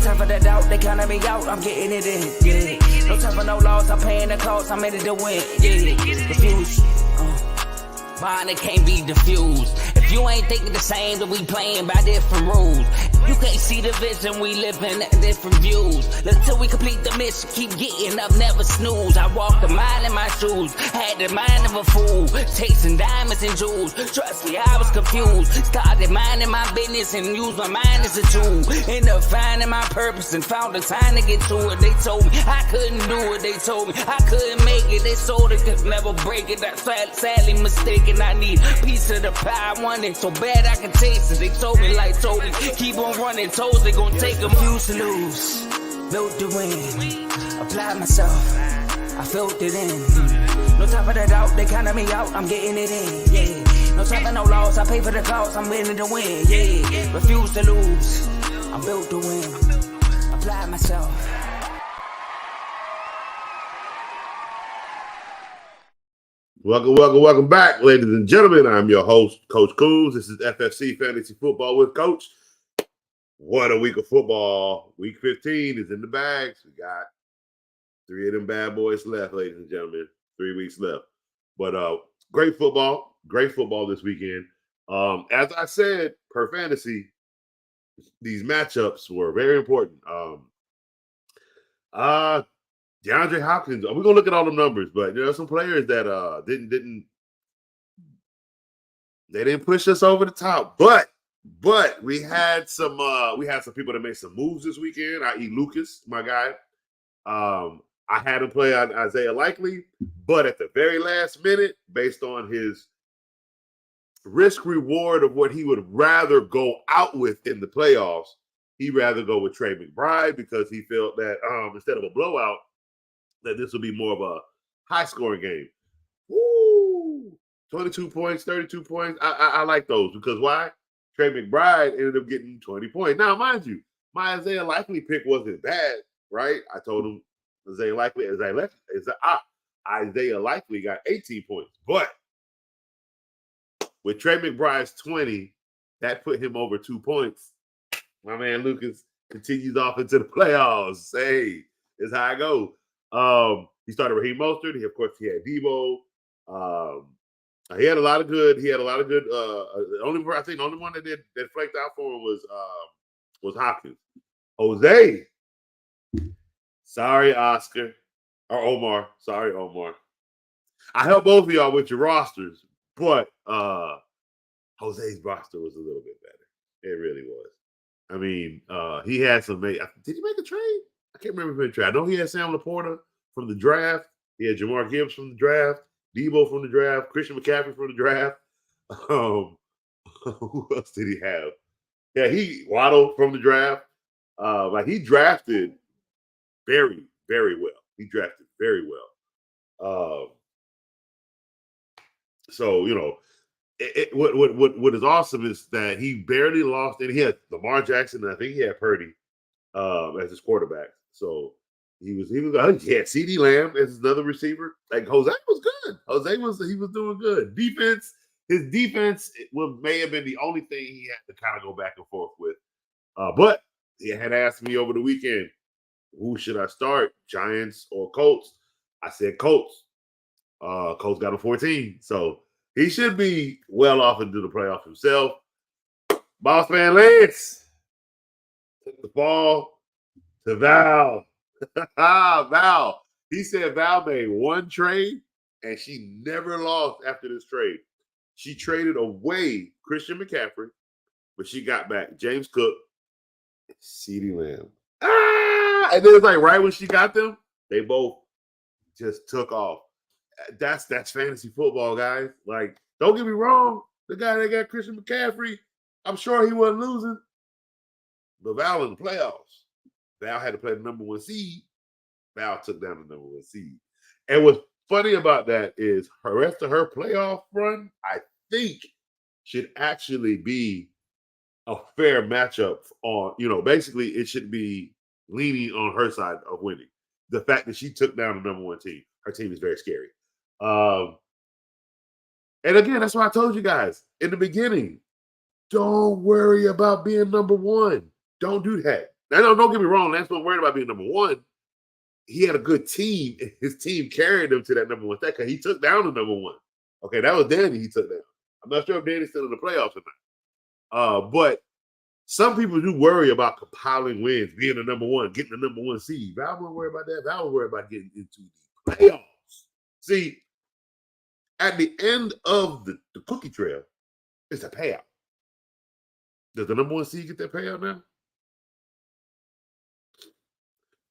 time for the doubt, they counted me out, I'm getting it in, yeah. No time for no loss, I'm paying the cost, I'm in it to win, yeah. Refuse, mine, it can't be diffused. If you ain't thinking the same, then we playing by different rules. You can't see the vision, we living at different views. Until we complete the mission, keep getting up, never snooze. I walk a mile in my shoes, had the mind of a fool, chasing diamonds and jewels. Trust me, I was confused. Started minding my business and used my mind as a tool. Ended up finding my purpose and found the time to get to it. They told me I couldn't do it. They told me I couldn't make it. They sold it, could never break it. That's sadly mistaken. I need a piece of the pie. I want it so bad I can taste it. They told me like told me keep on running toes. They gon' take them. Used to lose, built to win. Applied myself, I felt it in. No time for the doubt, they counted me out, I'm getting it in, yeah. No time for no loss, I pay for the cost, I'm winning to win, yeah. Refuse to lose, I'm built to win. Apply myself. Welcome back, ladies and gentlemen. I'm your host, Coach Coombs. This is FFC Fantasy Football with Coach. What a week of football. Week 15 is in the bags. We got 3 of them bad boys left, ladies and gentlemen. 3 weeks left. But great football this weekend. As I said, per fantasy, these matchups were very important. DeAndre Hopkins, we're gonna look at all the numbers, but there are some players that didn't push us over the top. But we had some people that made some moves this weekend, i.e. Lucas, my guy. I had him play on Isaiah Likely, but at the very last minute, based on his risk reward of what he would rather go out with in the playoffs, he'd rather go with Trey McBride because he felt that instead of a blowout, that this will be more of a high-scoring game. Woo! 22 points, 32 points. I like those because why? Trey McBride ended up getting 20 points. Now, mind you, my Isaiah Likely pick wasn't bad, right? I told him Isaiah Likely got 18 points. But with Trey McBride's 20, that put him over 2 points. My man Lucas continues off into the playoffs. Hey, it's how I go. He started Raheem Mostert. He had Debo. He had a lot of good. The only one that flaked out for him was Hopkins. Jose. Sorry, Oscar. Or Omar. Sorry, Omar. I helped both of y'all with your rosters, but Jose's roster was a little bit better. It really was. I mean, he had some. Did he make a trade? I can't remember if he made a trade. I know he had Sam Laporta from the draft. He had Jamar Gibbs from the draft. Debo from the draft. Christian McCaffrey from the draft. Who else did he have? Yeah, Waddle from the draft. He drafted very, very well. He drafted very well. So what is awesome is that he barely lost, and he had Lamar Jackson, and I think he had Purdy as his quarterback. So he was CeeDee Lamb as another receiver. Like Jose was good. He was doing good. His defense may have been the only thing he had to kind of go back and forth with. But he had asked me over the weekend, who should I start, Giants or Colts? I said Colts. Colts got a 14, so he should be well off into the playoffs himself. Boss man Lance took the ball to Val. Val. He said Val made one trade and she never lost after this trade. She traded away Christian McCaffrey, but she got back James Cook and CeeDee Lamb. And then it's like right when she got them, they both just took off. That's fantasy football, guys. Like, don't get me wrong. The guy that got Christian McCaffrey, I'm sure he wasn't losing. But Val in the playoffs, Val had to play the number 1 seed. Val took down the number 1 seed. And what's funny about that is her rest of her playoff run, I think, should actually be a fair matchup on, basically it should be leaning on her side of winning. The fact that she took down the number 1 team, her team is very scary. And again, that's why I told you guys in the beginning, don't worry about being number 1. Don't do that. Now, don't get me wrong. Lance wasn't worried about being number one. He had a good team. And his team carried him to that number one stack because he took down the number one. Okay, that was Danny he took down. I'm not sure if Danny's still in the playoffs or not. But some people do worry about compiling wins, being the number one, getting the number one seed. Val won't worry about that. Val will worry about getting into the playoffs. See, at the end of the cookie trail, it's a payout. Does the number one seed get that payout now?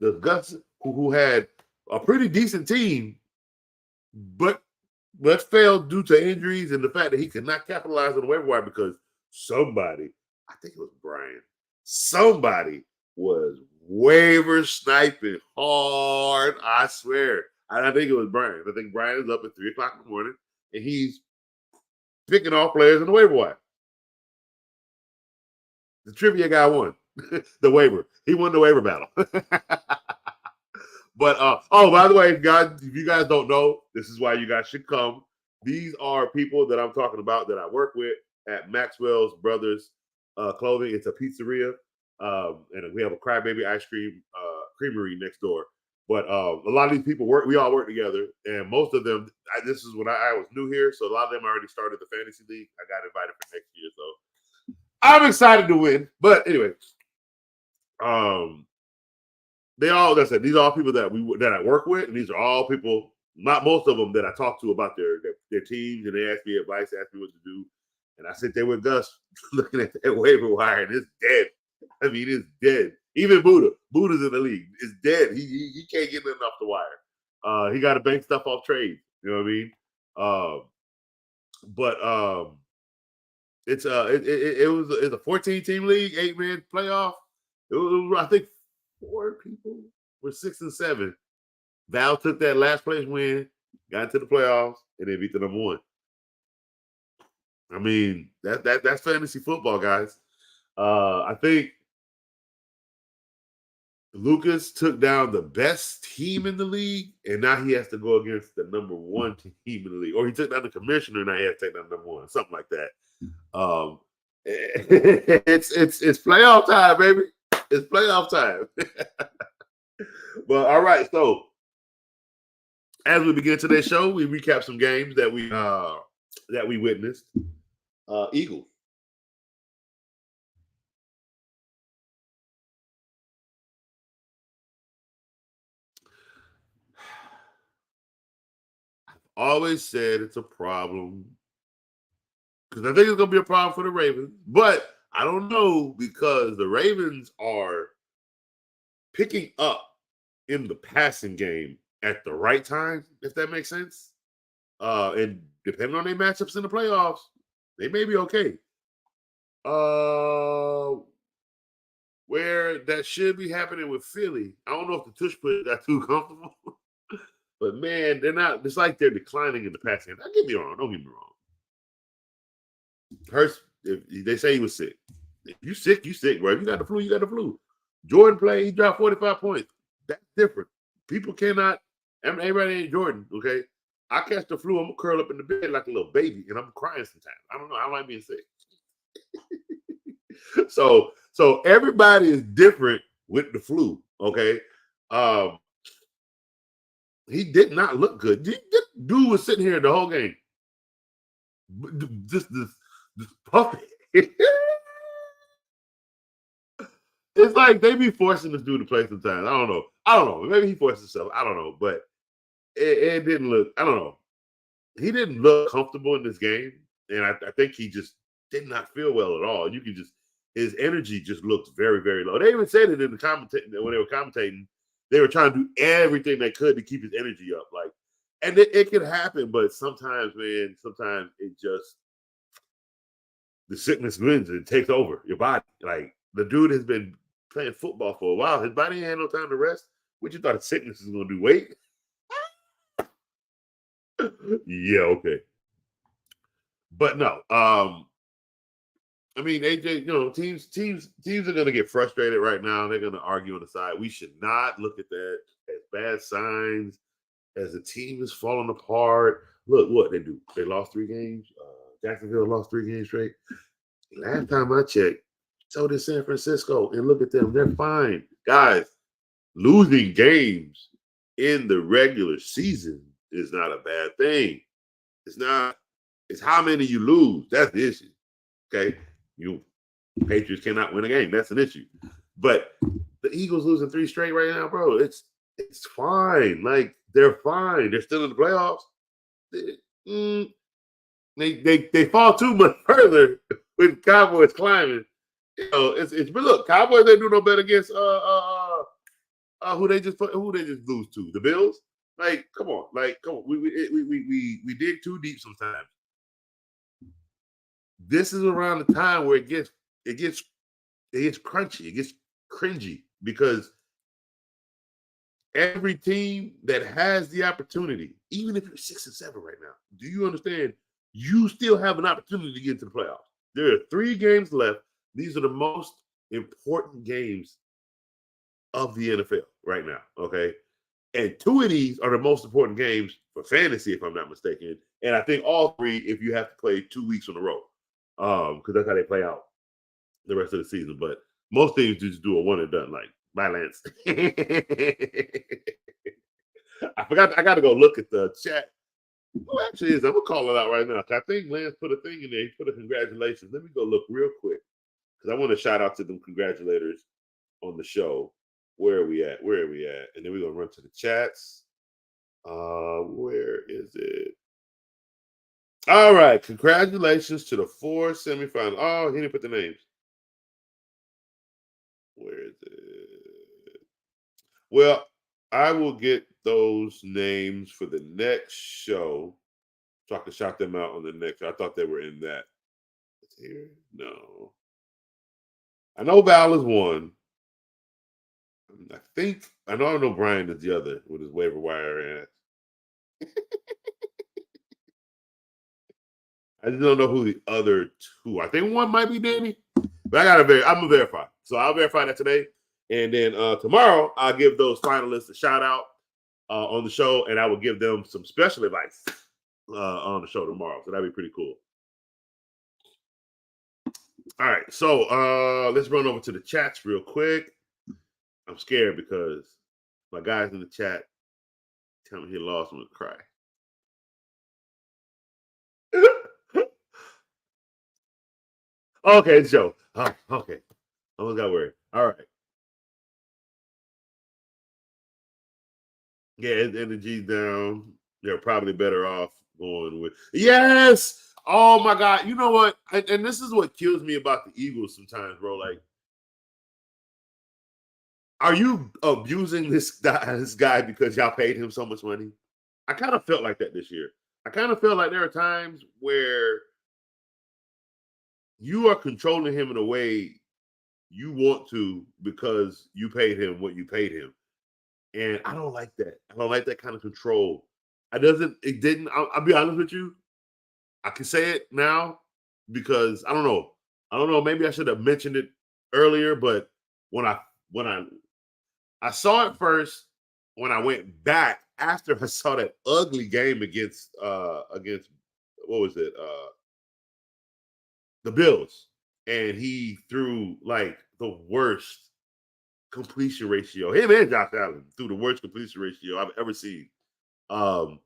Does Gus, who had a pretty decent team, but failed due to injuries and the fact that he could not capitalize on the waiver wire because somebody, I think it was Brian, somebody was waiver sniping hard, I swear. I think it was Brian. I think Brian is up at 3 o'clock in the morning and he's picking off players in the waiver wire. The trivia guy won the waiver. He won the waiver battle. But by the way, if you guys don't know, this is why you guys should come. These are people that I'm talking about that I work with at Maxwell's Brothers Clothing. It's a pizzeria, and we have a crybaby ice cream creamery next door. But a lot of these people we all work together, and most of them. This is when I was new here, so a lot of them already started the fantasy league. I got invited for next year, so I'm excited to win. But anyway, they all, that's it. These are all people that I work with, and these are all people, not most of them, that I talk to about their teams, and they ask me advice, ask me what to do. And I sit there with Gus looking at that waiver wire, and it's dead. I mean, it's dead. Even Buddha's in the league. It's dead. He can't get nothing off the wire. He got to bank stuff off trades. You know what I mean? It's a 14-team league, 8-man playoff. It was, I think, 4 people were 6 and 7. Val took that last place win, got into the playoffs, and then beat the number one. I mean, that's fantasy football, guys. I think Lucas took down the best team in the league, and now he has to go against the number one team in the league. Or he took down the commissioner, and now he has to take down number one, something like that. It's playoff time, baby. It's playoff time. But all right, so as we begin today's show, we recap some games that we witnessed. Eagles. I've always said it's a problem because I think it's going to be a problem for the Ravens, but I don't know because the Ravens are picking up in the passing game at the right time, if that makes sense. And depending on their matchups in the playoffs, they may be okay. Where that should be happening with Philly, I don't know if the tush push got too comfortable, but man, they're not. It's like they're declining in the passing game. Don't get me wrong. Hurts, if they say he was sick. If you sick, you sick, bro. If you got the flu, you got the flu. Jordan played, he dropped 45 points. That's different. People cannot, everybody ain't Jordan, okay? I catch the flu, I'm gonna curl up in the bed like a little baby, and I'm crying sometimes. I don't know, I don't like being sick. So everybody is different with the flu, okay? He did not look good. Dude was sitting here the whole game. Just this puppy. It's like they be forcing this dude to play sometimes. I don't know. Maybe he forced himself. I don't know. But it didn't look, I don't know. He didn't look comfortable in this game. And I think he just did not feel well at all. You can just, his energy just looked very, very low. They even said it in the commentating when they were commentating. They were trying to do everything they could to keep his energy up. Like, and it can happen, but sometimes, man, it just, the sickness wins and takes over your body. Like, the dude has been playing football for a while. His body ain't had no time to rest. What you thought sickness is going to do? Wait. Yeah, okay. But no. I mean, AJ, teams are going to get frustrated right now. They're going to argue on the side. We should not look at that as bad signs, as the team is falling apart. Look what they do. They lost 3 games. Jacksonville lost 3 games straight. Last time I checked, So did San Francisco. And look at them. They're fine. Guys, losing games in the regular season is not a bad thing. It's not. It's how many you lose. That's the issue. Okay. You Patriots cannot win a game. That's an issue. But the Eagles losing 3 straight right now, bro. It's fine. Like, they're fine. They're still in the playoffs. They fall too much further with Cowboys climbing. You know, but look, Cowboys they do no better against who they just lose to, the Bills. Like, come on, we dig too deep sometimes. This is around the time where it gets crunchy, it gets cringy, because every team that has the opportunity, even if you're 6-7 right now, do you understand? You still have an opportunity to get into the playoffs. There are 3 games left. These are the most important games of the NFL right now, okay? And 2 of these are the most important games for fantasy, if I'm not mistaken. And I think all 3 if you have to play 2 weeks in a row, because that's how they play out the rest of the season. But most teams just do a one and done, like, bye, Lance. I forgot. I got to go look at the chat. Who actually is? I'm going to call it out right now. I think Lance put a thing in there. He put a congratulations. Let me go look real quick, because I want to shout out to them congratulators on the show. Where are we at? And then we're going to run to the chats. Where is it? All right. Congratulations to the 4 semifinals. Oh, he didn't put the names. Where is it? Well, I will get those names for the next show, so I can shout them out on the next show. I thought they were in that. It's here? No. I know Val is one. I know Brian is the other with his waiver wire ass. I just don't know who the other 2. I think one might be Danny, but I'm gonna verify. So I'll verify that today, and then tomorrow I'll give those finalists a shout out on the show, and I will give them some special advice on the show tomorrow. So that'd be pretty cool. All right, so let's run over to the chats real quick. I'm scared because my guys in the chat tell me he lost, I'm gonna cry. Okay, it's Joe. Oh, okay. Almost got worried. All right. Yeah, his energy's down. They're probably better off going with. Yes. Oh my God. You know what? And this is what kills me about the Eagles sometimes, bro. Like, are you abusing this guy because y'all paid him so much money? I kind of felt like that this year. I kind of felt like there are times where you are controlling him in a way you want to because you paid him what you paid him. And I don't like that. I don't like that kind of control. I'll be honest with you. I can say it now because I don't know. Maybe I should have mentioned it earlier, but when I saw it first, when I went back after I saw that ugly game against what was it? The Bills. And he threw like the worst completion ratio. Him and Josh Allen threw the worst completion ratio I've ever seen. And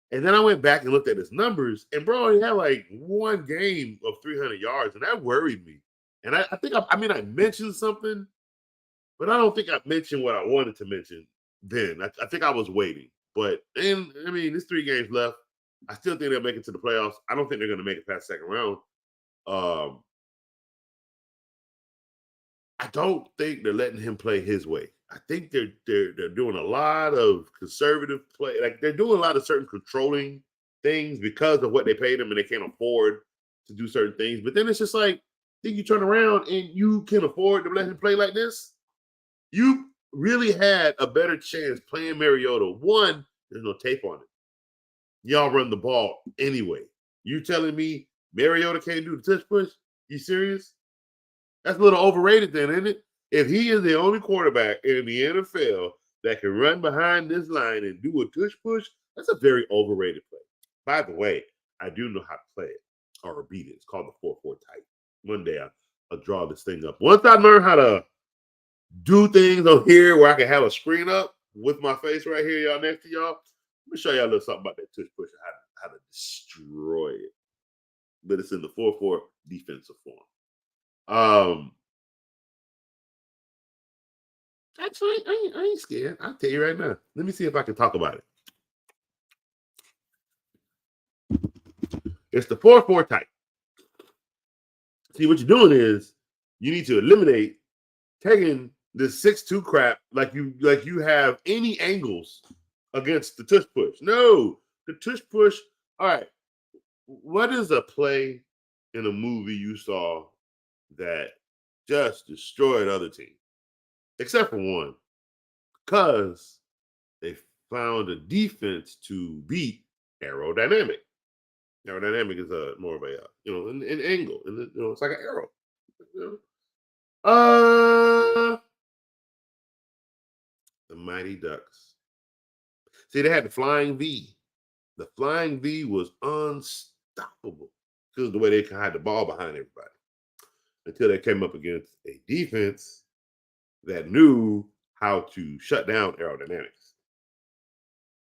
then I went back and looked at his numbers, and bro, he had like 1 game of 300 yards, and that worried me. And I think I mentioned something, but I don't think I mentioned what I wanted to mention then. I think I was waiting. But there's 3 games left. I still think they'll make it to the playoffs. I don't think they're going to make it past the second round. I don't think they're letting him play his way. I think they're doing a lot of conservative play. Like, they're doing a lot of certain controlling things because of what they paid him, and they can't afford to do certain things. But then it's just like, then you turn around and you can afford to let him play like this. You really had a better chance playing Mariota. One, there's no tape on it. Y'all run the ball anyway. You telling me Mariota can't do the touch push? You serious? That's a little overrated then, isn't it? If he is the only quarterback in the NFL that can run behind this line and do a tush push, that's a very overrated play. By the way, I do know how to play it or beat it. It's called the 4-4 type. One day I'll draw this thing up. Once I learn how to do things on here where I can have a screen up with my face right here, y'all, next to y'all, let me show y'all a little something about that tush push and how to destroy it. But it's in the 4-4 defensive form. Actually, I ain't scared. I'll tell you right now. Let me see if I can talk about it. It's the 4-4 type. See, what you're doing is you need to eliminate taking this 6-2 crap like you have any angles against the tush push. No, the tush push. All right. What is a play in a movie you saw that just destroyed other teams? Except for one. Because they found a defense to beat aerodynamic. Aerodynamic is more of a an angle, and it's like an arrow. The Mighty Ducks. See, they had the flying V. The flying V was unstoppable because of the way they could hide the ball behind everybody until they came up against a defense that knew how to shut down aerodynamics.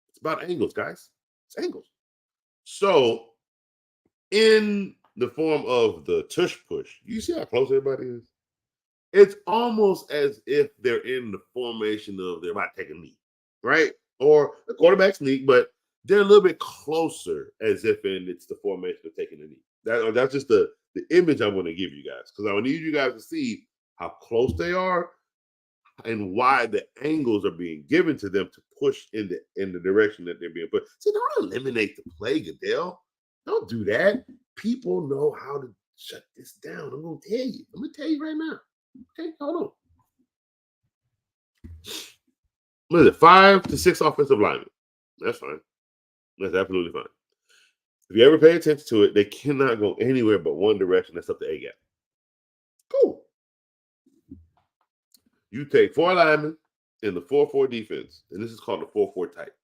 It's about angles, guys. It's angles. So, in the form of the tush push, you see how close everybody is? It's almost as if they're in the formation of they're about to take a knee, right? Or the quarterback sneak, but they're a little bit closer as if it's the formation of taking a knee. That's just the image I want to give you guys, because I need you guys to see how close they are and why the angles are being given to them to push in the direction that they're being put. See, don't eliminate the play, Goodell. Don't do that. People know how to shut this down. I'm going to tell you. I'm going to tell you right now. Okay, hold on. What is it? 5 to 6 offensive linemen. That's fine. That's absolutely fine. If you ever pay attention to it, they cannot go anywhere but one direction. That's up the A gap. Cool. You take 4 linemen in the 4-4 defense, and this is called the 4-4 type.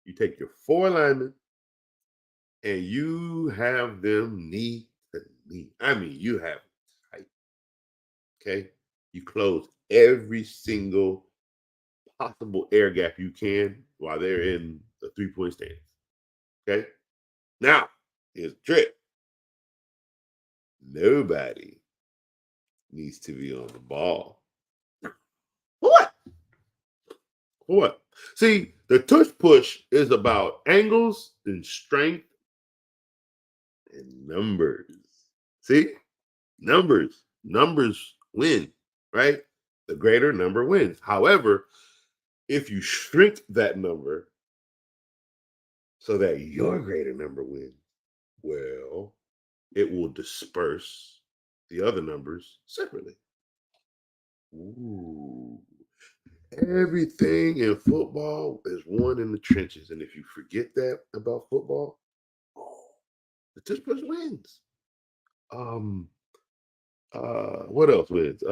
You take your 4 linemen, and you have them knee to knee. I mean, you have them tight. Okay? You close every single possible air gap you can while they're in the 3-point stance. Okay? Now, here's the trick. Nobody needs to be on the ball. What? What? See, the tush push is about angles and strength and numbers. See? Numbers win, right? The greater number wins. However, if you shrink that number so that your greater number wins, well, it will disperse the other numbers separately. Ooh. Everything in football is won in the trenches. And if you forget that about football, the tush push wins. What else wins?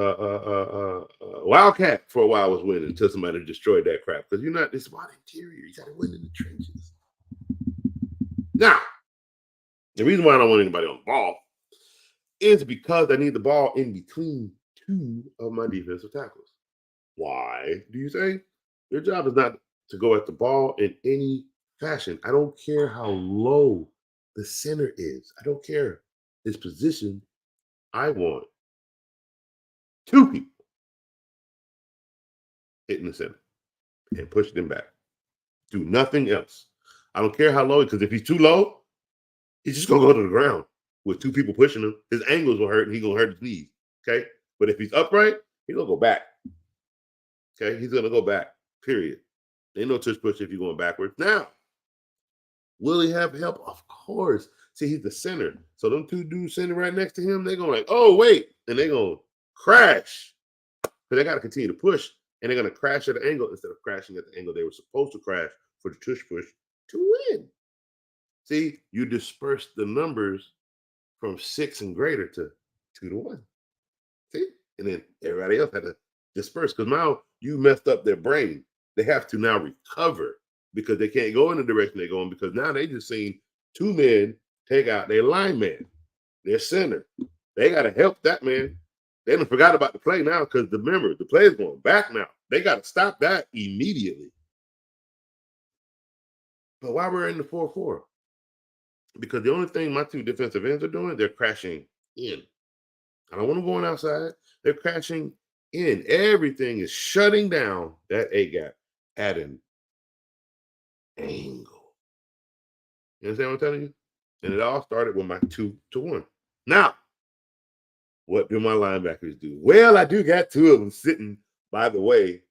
Wildcat for a while was winning until somebody destroyed that crap. Because it's about interior. You gotta win in the trenches. Now, the reason why I don't want anybody on the ball is because I need the ball in between 2 of my defensive tackles. Why, do you say? Their job is not to go at the ball in any fashion. I don't care how low the center is. I don't care his position. I want 2 people hitting the center and pushing him back. Do nothing else. I don't care how low, because if he's too low, he's just going to go to the ground with 2 people pushing him. His angles will hurt, and he's going to hurt his knees, okay? But if he's upright, he's going to go back. Okay, he's going to go back, period. Ain't no tush push if you're going backwards. Now, will he have help? Of course. See, he's the center. So them 2 dudes sitting right next to him, they're going like, oh, wait. And they're going to crash. Because they got to continue to push. And they're going to crash at an angle instead of crashing at the angle they were supposed to crash for the tush push to win. See, you disperse the numbers from 6 and greater to 2 to 1. See? And then everybody else had to disperse, because now you messed up their brain. They have to now recover because they can't go in the direction they're going, because now they just seen 2 men take out their lineman, their center, They got to help that man. They done forgot about the play now because remember, the play is going back now. They got to stop that immediately. But why we're in the 4-4? Because the only thing my two defensive ends are doing, they're crashing in. I don't want them going outside. They're crashing in. Everything is shutting down that A gap at an angle. You understand what I'm telling you? And it all started with my 2-1. Now, what do my linebackers do? Well, I do got two of them sitting, by the way,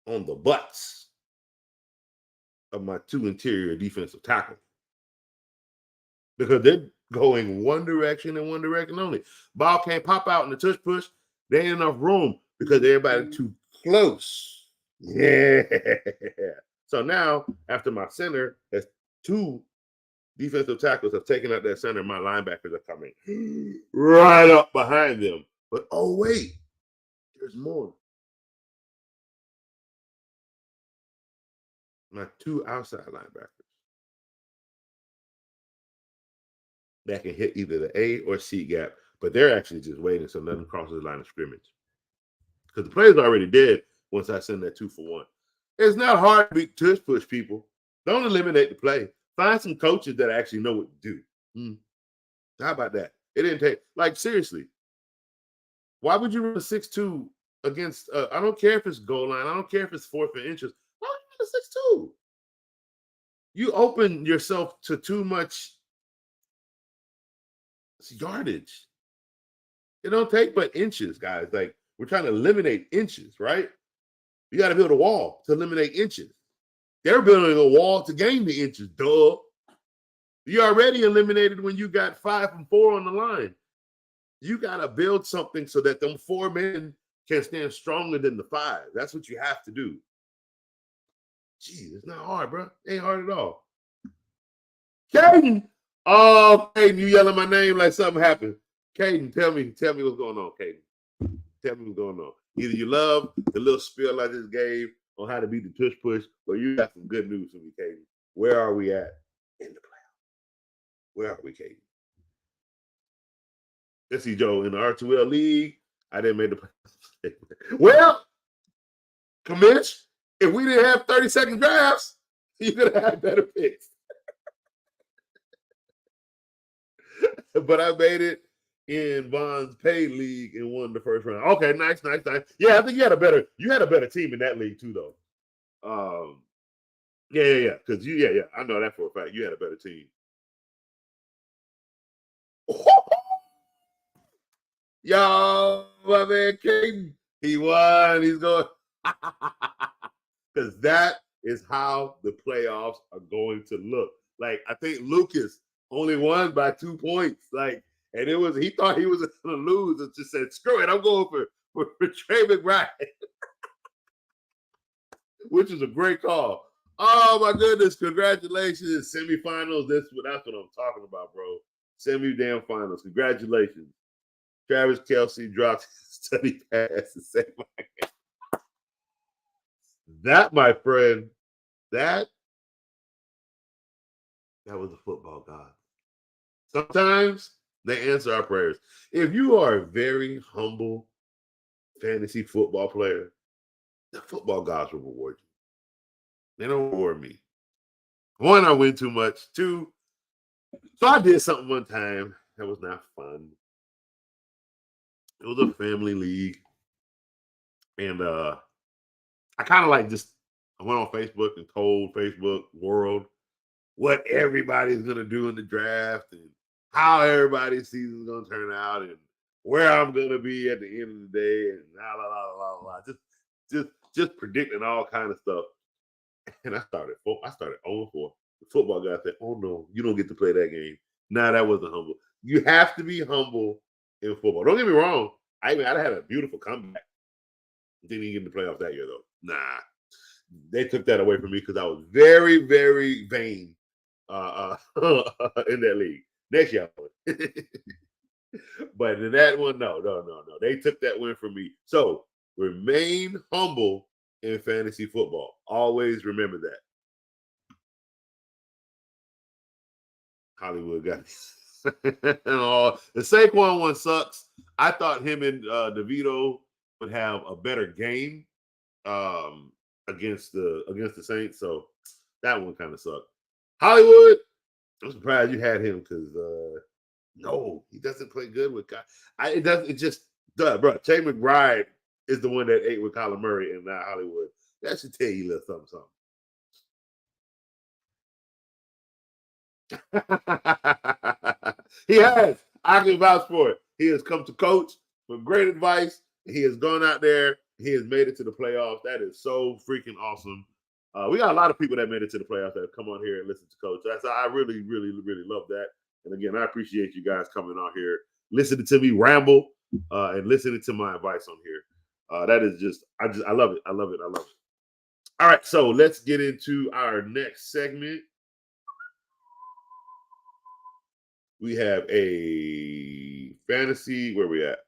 on the butts of my two interior defensive tackles. Because they're going one direction and one direction only. Ball can't pop out in the tush push. There ain't enough room because everybody's too close. Yeah. So now, after my center has two defensive tackles have taken out that center, my linebackers are coming right up behind them. But oh, wait, there's more. My two outside linebackers that can hit either the A or C gap, but they're actually just waiting so nothing crosses the line of scrimmage. Because the play's already dead once I send that 2-for-1. It's not hard to beat tush push people. Don't eliminate the play. Find some coaches that actually know what to do. How about that? It didn't take, like, seriously. Why would you run a 6-2 against, I don't care if it's goal line. I don't care if it's 4th and inches. Why would you run a 6-2? You open yourself to too much yardage. It don't take but inches, guys. Like, we're trying to eliminate inches, right? You got to build a wall to eliminate inches. They're building a wall to gain the inches, duh. You already eliminated when you got 5 and 4 on the line. You got to build something so that them 4 men can stand stronger than the 5. That's what you have to do. Gee, it's not hard, bro. It ain't hard at all. Caden! Oh, Caden, you yelling my name like something happened. Caden, tell me what's going on, Caden. Tell me what's going on. Either you love the little spiel I just gave on how to beat the tush push, or you got some good news for me, Caden. Where are we at in the playoff? Where are we, Caden? Let's see, Joe, in the R2L League, I didn't make the playoffs. Well, Commish, if we didn't have 30-second drafts, you could have had better picks. But I made it in Vaughn's paid league and won the first round. Okay, nice. Yeah, I think you had a better team in that league too, though. Yeah. Because I know that for a fact. You had a better team. Yo, my man Caden, he won. He's going because that is how the playoffs are going to look. Like, I think Lucas only won by 2 points. Like, and he thought he was going to lose and just said, screw it, I'm going for Trey McBride, which is a great call. Oh, my goodness. Congratulations. Semifinals. That's what I'm talking about, bro. Semi-damn finals. Congratulations. Travis Kelce dropped his study pass to save my game. That, my friend, that was a football god. Sometimes they answer our prayers. If you are a very humble fantasy football player, the football gods will reward you. They don't reward me. 1, I win too much. 2, so I did something one time that was not fun. It was a family league. And I kind of like I went on Facebook and told Facebook world what everybody's going to do in the draft and how everybody's season is going to turn out and where I'm going to be at the end of the day and just predicting all kind of stuff. And I started 0-4. The football guy said, "Oh no, you don't get to play that game." Nah, that wasn't humble. You have to be humble in football. Don't get me wrong. I'd had a beautiful comeback. Didn't even get in the playoffs that year though. Nah, they took that away from me because I was very, very vain in that league. Next year, but in that one, no. They took that win from me. So remain humble in fantasy football. Always remember that. Hollywood got me. The Saquon one sucks. I thought him and DeVito would have a better game against the Saints. So that one kind of sucked. Hollywood, I'm surprised you had him because no, he doesn't play good with guys. It doesn't. It just does, bro. Jay McBride is the one that ate with Kyler Murray and not Hollywood. That should tell you a little something. He has. I can vouch for it. He has come to coach for great advice. He has gone out there. He has made it to the playoffs. That is so freaking awesome. We got a lot of people that made it to the playoffs that have come on here and listen to coach. I really, really, really love that. And again, I appreciate you guys coming on here, listening to me ramble, and listening to my advice on here. That is just, I love it. I love it. I love it. All right, so let's get into our next segment. We have a fantasy. Where we at?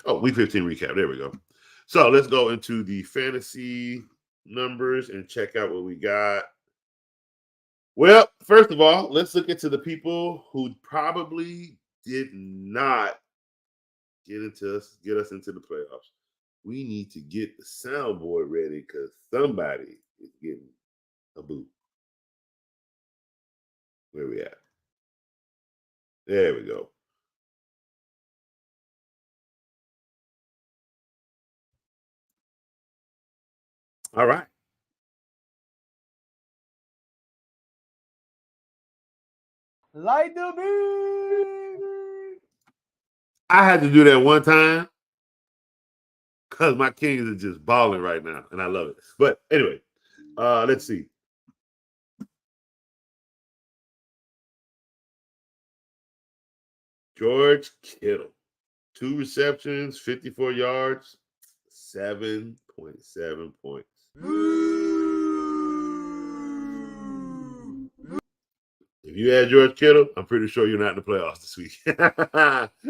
Oh, week 15 recap. There we go. So let's go into the fantasy numbers and check out what we got. Well, first of all, let's look into the people who probably did not get us into the playoffs. We need to get the soundboard ready because somebody is getting a boot. Where we at? There we go. All right. Light the beam. I had to do that one time because my Kings are just balling right now, and I love it. But anyway, let's see. George Kittle, 2 receptions, 54 yards, 7.7 points. If you had George Kittle, I'm pretty sure you're not in the playoffs this week.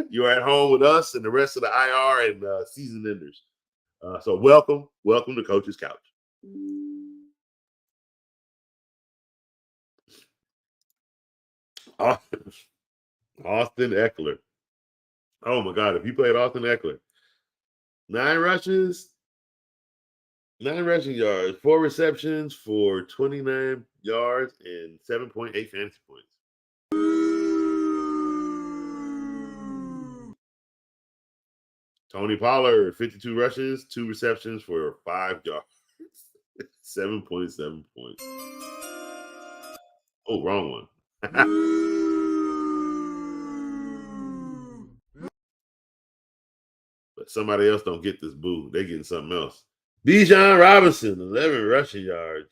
You're at home with us and the rest of the IR and season enders. So welcome to Coach's Couch. Austin Eckler. Oh my God, if you played Austin Eckler, 9 rushing yards, 4 receptions for 29 yards and 7.8 fantasy points. Tony Pollard, 52 rushes, 2 receptions for 5 yards, 7.7 points. Oh, wrong one. But somebody else don't get this boo. They're getting something else. Bijan Robinson, 11 rushing yards,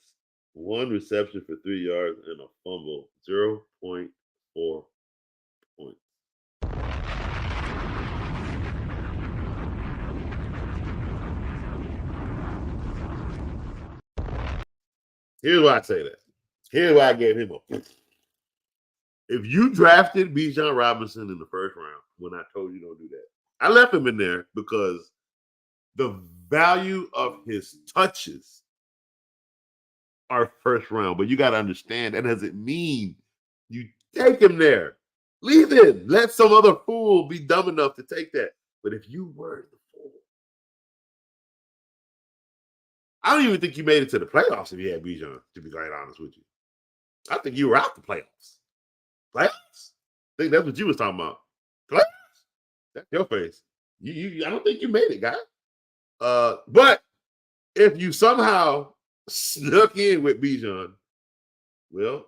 1 reception for 3 yards and a fumble, 0.4 points. Here's why I say that. Here's why I gave him a. If you drafted Bijan Robinson in the first round, when I told you don't do that, I left him in there because the value of his touches are first round. But you got to understand that doesn't mean you take him there. Leave him. Let some other fool be dumb enough to take that. But if you were the fool, I don't even think you made it to the playoffs if you had Bijan, to be quite honest with you. I think you were out the playoffs. Playoffs? I think that's what you was talking about. Playoffs? That's your face. I don't think you made it, guy. But if you somehow snuck in with Bijan, well,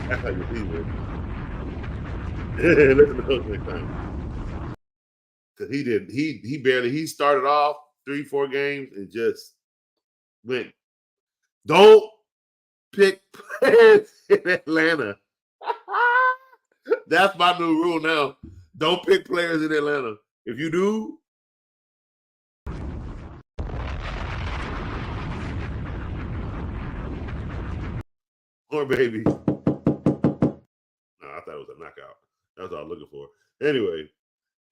that's how you feel it. Listen to Coach next time. Because he started off 3-4 games and just went, don't pick players in Atlanta. That's my new rule now. Don't pick players in Atlanta. If you do, or baby. No, I thought it was a knockout. That's what I was looking for. Anyway,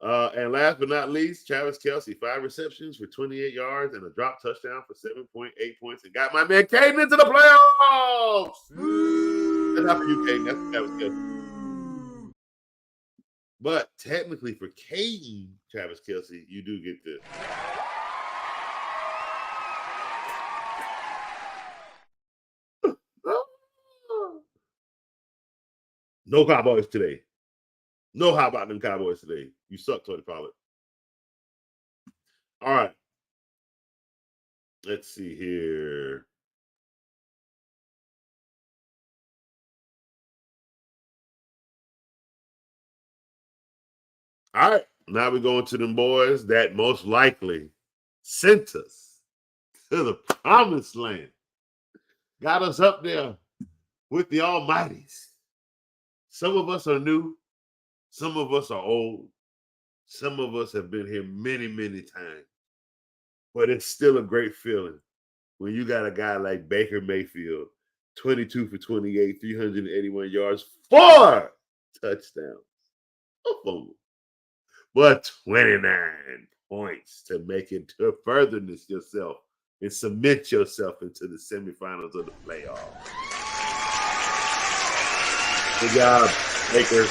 and last but not least, Travis Kelce, 5 receptions for 28 yards and a drop touchdown for 7.8 points, and got my man Caden into the playoffs. That's not for you, Caden. That's for Travis Kelce. But technically, for Caden, Travis Kelce, you do get this. No Cowboys today. No, how about them Cowboys today? You suck, Tony Pollard. All right. Let's see here. All right. Now we're going to them boys that most likely sent us to the promised land. Got us up there with the Almighties. Some of us are new. Some of us are old. Some of us have been here many, many times. But it's still a great feeling when you got a guy like Baker Mayfield, 22 for 28, 381 yards, 4 touchdowns. But 29 points to make it to furtherness yourself and submit yourself into the semifinals of the playoffs. Good job, Baker.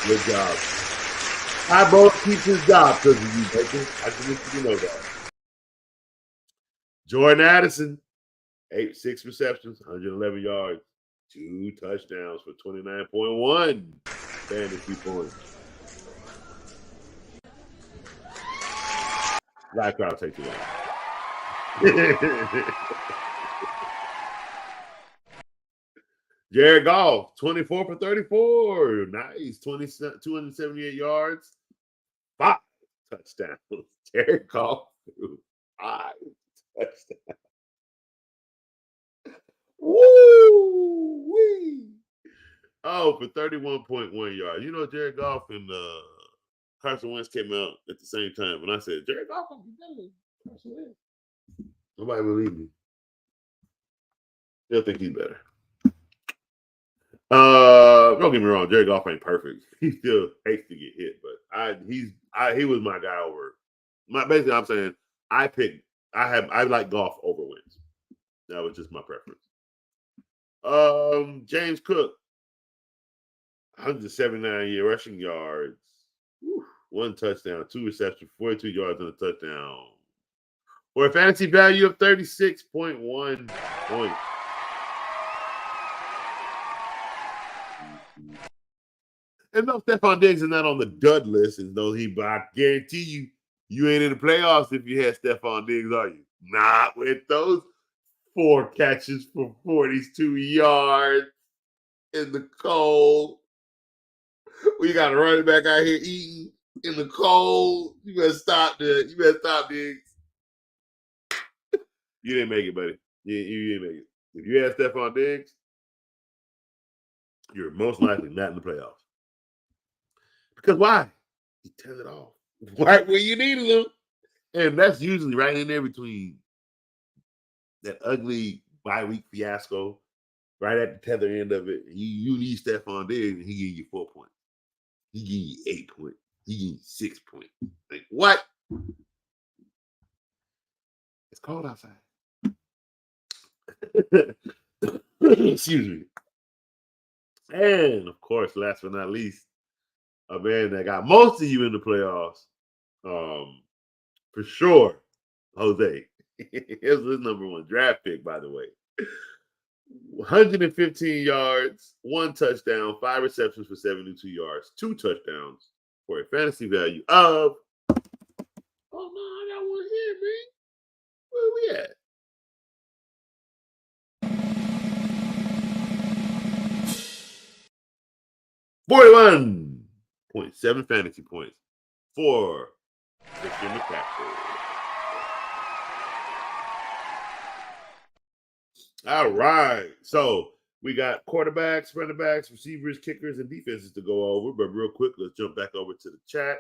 Good job. I both keep his job because of you, Baker. I just want you to know that. Jordan Addison, 6 receptions, 111 yards, 2 touchdowns for 29.1 fantasy points. Black crowd takes it away. Jared Goff, 24 for 34. Nice. 278 yards, 5 touchdowns. Jared Goff, 5 touchdowns. Woo-wee. Oh, for 31.1 yards. You know, Jared Goff and Carson Wentz came out at the same time. And I said, Jared Goff will be better than Carson Wentz. Nobody believe me. They'll think he's better. Don't get me wrong, Jared Goff ain't perfect. He still hates to get hit, but he was my guy over. Basically, I'm saying I like Goff over Wentz. That was just my preference. James Cook, 179 rushing yards, 1 touchdown, 2 receptions, 42 yards and a touchdown, for a fantasy value of 36.1 points. And no, Stephon Diggs is not on the dud list, and though I guarantee you ain't in the playoffs if you had Stephon Diggs, are you? Not with those 4 catches for 42 yards in the cold. We got a running back out here eating in the cold. You better stop that. You better stop, Diggs. You didn't make it, buddy. You didn't make it. If you had Stephon Diggs, you're most likely not in the playoffs. Because why? He turned it off right where you needed him. And that's usually right in there between that ugly bye-week fiasco, right at the tether end of it. You need Stephon Diggs, and he give you 4 points. He give you 8 points. He give you 6 points. Like, what? It's cold outside. Excuse me. And, of course, last but not least, a man that got most of you in the playoffs, for sure, Jose. Here's his number 1 draft pick, by the way. 115 yards, 1 touchdown, 5 receptions for 72 yards, 2 touchdowns, for a fantasy value of, oh no, I got one here, man. Where we at? $41.7 fantasy points for Christian McCaffrey. All right. So we got quarterbacks, running backs, receivers, kickers, and defenses to go over. But real quick, let's jump back over to the chat.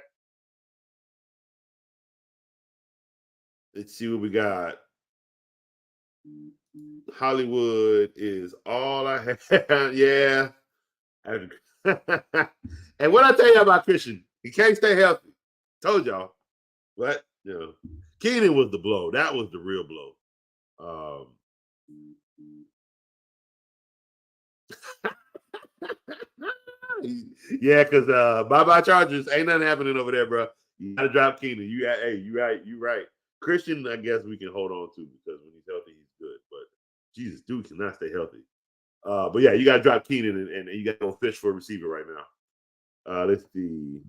Let's see what we got. Hollywood is all I have. Yeah. And what I tell you about Christian, he can't stay healthy. Told y'all. But Keenan was the blow. That was the real blow. Yeah, because bye-bye Chargers. Ain't nothing happening over there, bro. You gotta drop Keenan. You right. Christian, I guess we can hold on to because when he's healthy, he's good. But Jesus, dude cannot stay healthy. But yeah, you gotta drop Keenan and you gotta go fish for a receiver right now. Let's see.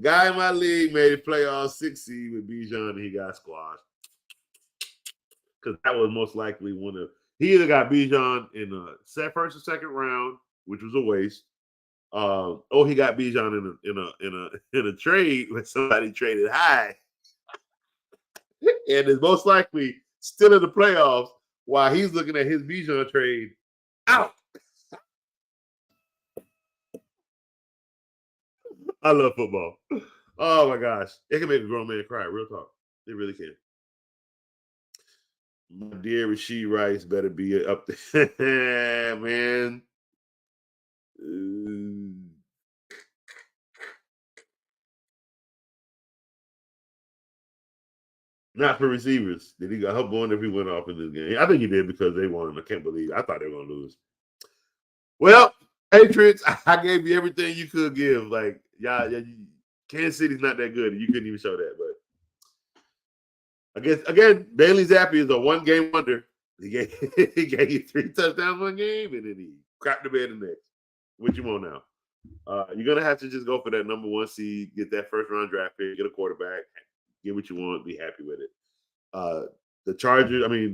Guy in my league made it playoff 6 seed with Bijan and he got squashed. Because that was most likely one of he either got Bijan in the first or second round, which was a waste. Or he got Bijan in a trade when somebody traded high. And is most likely still in the playoffs while he's looking at his Bijan trade out. I love football. Oh my gosh. It can make a grown man cry. Real talk. It really can. My dear Rasheed Rice better be up there. Man. Not for receivers. Did he? I hope one if he went off in this game. I think he did because they won. I can't believe. I thought they were gonna lose. Well, Patriots, I gave you everything you could give. Like, Kansas City's not that good. You couldn't even show that. But I guess again, Bailey Zappi is a one-game wonder. He gave you 3 touchdowns one game, and then he crapped the bed the next. What you want now? You're gonna have to just go for that number 1 seed, get that first round draft pick, get a quarterback, get what you want, be happy with it. The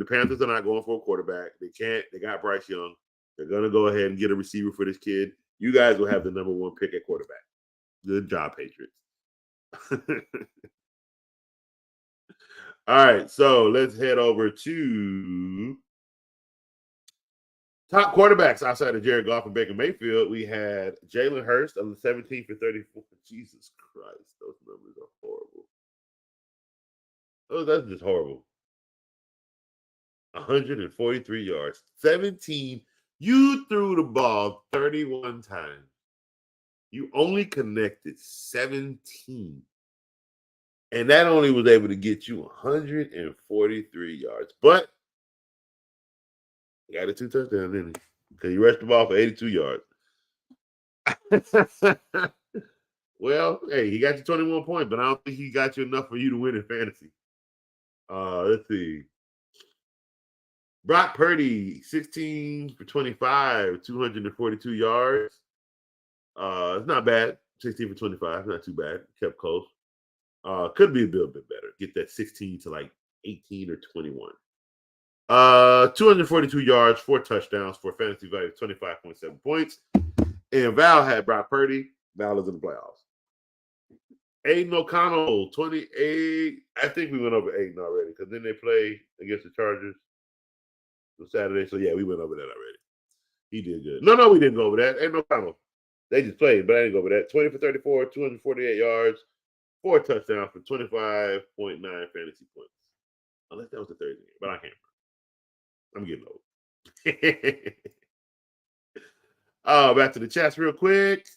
Panthers are not going for a quarterback. They can't. They got Bryce Young. They're gonna go ahead and get a receiver for this kid. You guys will have the number 1 pick at quarterback. Good job, Patriots. All right, so let's head over to top quarterbacks outside of Jared Goff and Baker Mayfield. We had Jalen Hurts on the 17 for 34. Jesus Christ, those numbers are horrible. Oh, that's just horrible. 143 yards, 17. You threw the ball 31 times. You only connected 17. And that only was able to get you 143 yards. But got a 2 touchdowns, didn't he? Because he rushed the ball for 82 yards. Well, hey, he got you 21 points, but I don't think he got you enough for you to win in fantasy. Let's see. Brock Purdy, 16 for 25, 242 yards. It's not bad. 16 for 25, not too bad. Kept close. Could be a little bit better. Get that 16 to like 18 or 21. 242 yards, 4 touchdowns for fantasy value of 25.7 points. And Val had Brock Purdy. Val is in the playoffs. Aiden O'Connell, 28. I think we went over Aiden already because then they play against the Chargers on Saturday. So, yeah, we went over that already. He did good. No, we didn't go over that. Aiden O'Connell. They just played, but I didn't go over that. 20 for 34, 248 yards, 4 touchdowns for 25.9 fantasy points. Unless that was the third game, but I can't remember. I'm getting old. Back to the chats real quick.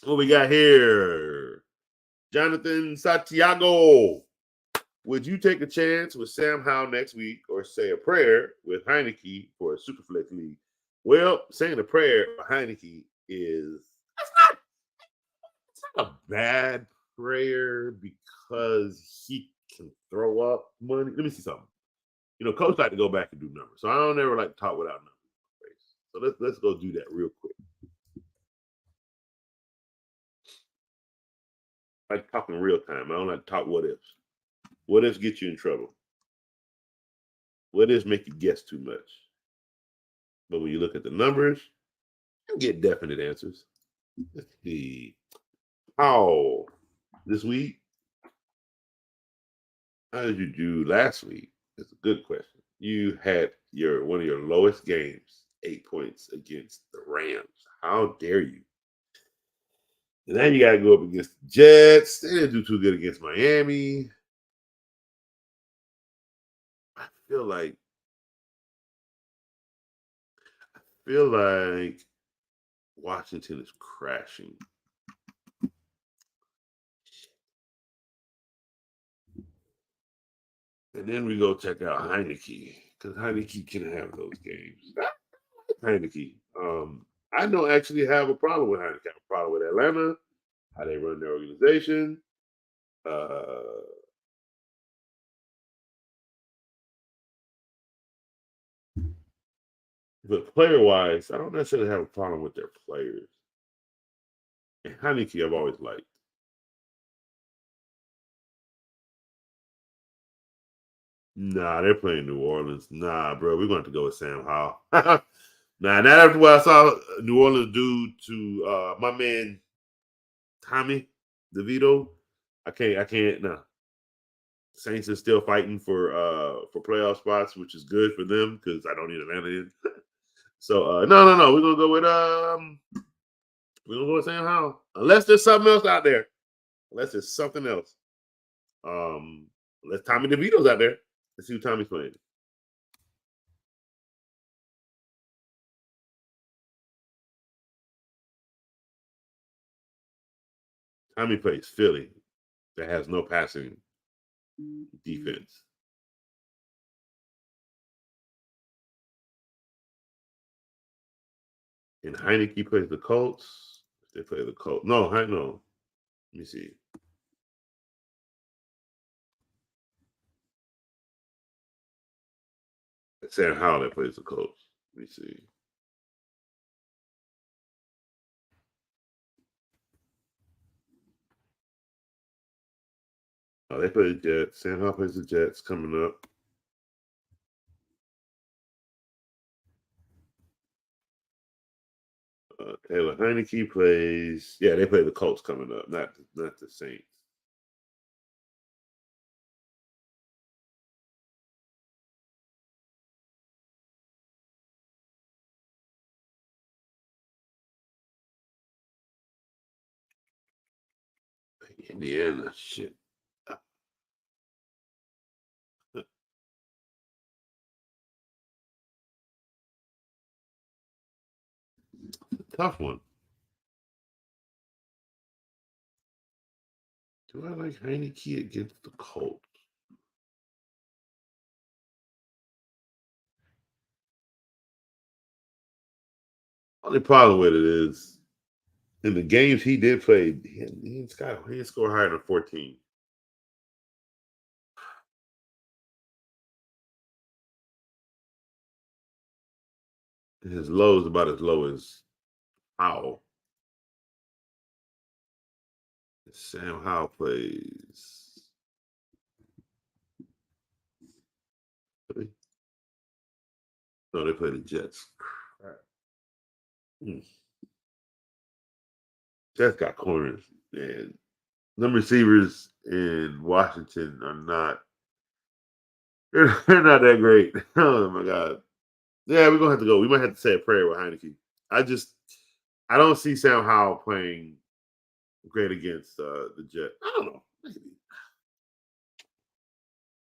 What we got here? Jonathan Santiago. Would you take a chance with Sam Howell next week or say a prayer with Heineke for a Superflex league? Well, saying a prayer for Heineke it's not a bad prayer because he can throw up money. Let me see something. Coach like to go back and do numbers, so I don't ever like to talk without numbers. So let's go do that real quick. I like talking real time. I don't like to talk what ifs. What ifs get you in trouble? What ifs make you guess too much? But when you look at the numbers, you get definite answers. Let's see. How this week? How did you do last week? That's a good question. You had one of your lowest games, 8 points against the Rams. How dare you? And then you got to go up against the Jets. They didn't do too good against Miami. I feel like Washington is crashing. And then we go check out Heineke because Heineke can have those games. Heineke. I don't actually have a problem with Heineke. I have a problem with Atlanta, how they run their organization. But player-wise, I don't necessarily have a problem with their players. And Heineke, I've always liked. Nah, they're playing New Orleans. Nah, bro, we're going to have to go with Sam Howell. Nah, not after what I saw New Orleans do to my man Tommy DeVito. I can't. Nah. Saints are still fighting for playoff spots, which is good for them because I don't need Atlanta in. So no. We're gonna go with Sam Howell. Unless there's something else out there. Unless there's something else. Unless Tommy DeVito's out there. Let's see who Tommy's playing. Tommy plays Philly that has no passing defense. And Heineke plays the Colts. They play the Colts. No. Let me see. Sam Howell that plays the Colts. Let me see. Oh, they play the Jets. Sam Howell plays the Jets coming up. Taylor Heineke plays. Yeah, they play the Colts coming up, not the Saints. Indiana, shit. Tough one. Do I like Heineke against the Colts? Only problem with it is in the games he did play, he didn't score higher than 14. His low is about as low as Howell. Sam Howell plays. No, they play the Jets. Jets got corners, and them receivers in Washington are not. They're not that great. Oh my god. Yeah, we're gonna have to go. We might have to say a prayer with Heineke. I don't see Sam Howell playing great against the Jets. I don't know. Maybe.